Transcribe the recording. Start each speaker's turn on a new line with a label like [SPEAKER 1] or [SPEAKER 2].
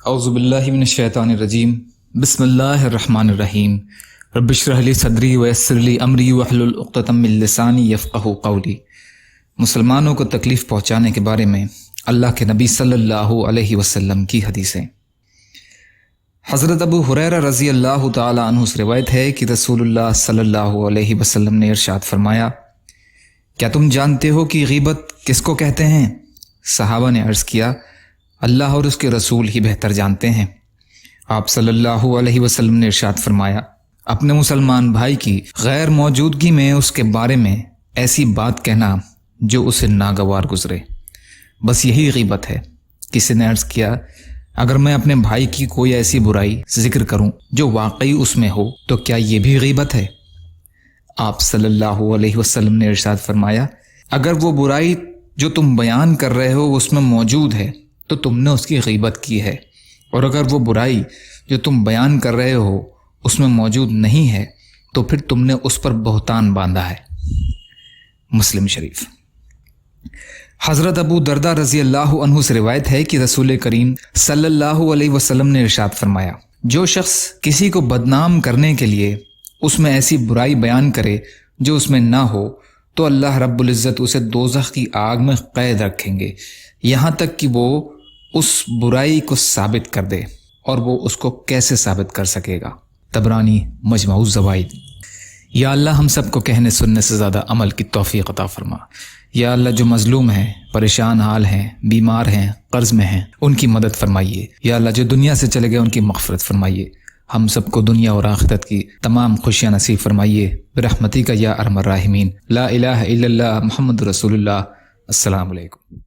[SPEAKER 1] اعوذ باللہ من الشیطان الرجیم بسم اللہ الرحمن الرحیم رب اشرح لی صدری ویسر لی امری واحلل عقدۃ من لسانی یفقہوا قولی۔ مسلمانوں کو تکلیف پہنچانے کے بارے میں اللہ کے نبی صلی اللہ علیہ وسلم کی حدیثیں۔ حضرت ابو ہریرہ رضی اللہ تعالی عنہ سے روایت ہے کہ رسول اللہ صلی اللہ علیہ وسلم نے ارشاد فرمایا، کیا تم جانتے ہو کہ غیبت کس کو کہتے ہیں؟ صحابہ نے عرض کیا، اللہ اور اس کے رسول ہی بہتر جانتے ہیں۔ آپ صلی اللہ علیہ وسلم نے ارشاد فرمایا، اپنے مسلمان بھائی کی غیر موجودگی میں اس کے بارے میں ایسی بات کہنا جو اسے ناگوار گزرے، بس یہی غیبت ہے۔ کسی نے عرض کیا، اگر میں اپنے بھائی کی کوئی ایسی برائی ذکر کروں جو واقعی اس میں ہو تو کیا یہ بھی غیبت ہے؟ آپ صلی اللہ علیہ وسلم نے ارشاد فرمایا، اگر وہ برائی جو تم بیان کر رہے ہو اس میں موجود ہے تو تم نے اس کی غیبت کی ہے، اور اگر وہ برائی جو تم بیان کر رہے ہو اس میں موجود نہیں ہے تو پھر تم نے اس پر بہتان باندھا ہے۔ مسلم شریف۔ حضرت ابو دردہ رضی اللہ عنہ سے روایت ہے کہ رسول کریم صلی اللہ علیہ وسلم نے ارشاد فرمایا، جو شخص کسی کو بدنام کرنے کے لیے اس میں ایسی برائی بیان کرے جو اس میں نہ ہو تو اللہ رب العزت اسے دوزخ کی آگ میں قید رکھیں گے یہاں تک کہ وہ اس برائی کو ثابت کر دے، اور وہ اس کو کیسے ثابت کر سکے گا؟ طبرانی مجمع الزوائد۔ یا اللہ ہم سب کو کہنے سننے سے زیادہ عمل کی توفیق عطا فرما۔ یا اللہ جو مظلوم ہیں، پریشان حال ہیں، بیمار ہیں، قرض میں ہیں، ان کی مدد فرمائیے۔ یا اللہ جو دنیا سے چلے گئے ان کی مغفرت فرمائیے۔ ہم سب کو دنیا اور آخرت کی تمام خوشیاں نصیب فرمائیے برحمتک یا ارحم الراحمین۔ لا الہ الا اللہ محمد رسول اللہ۔ السلام علیکم۔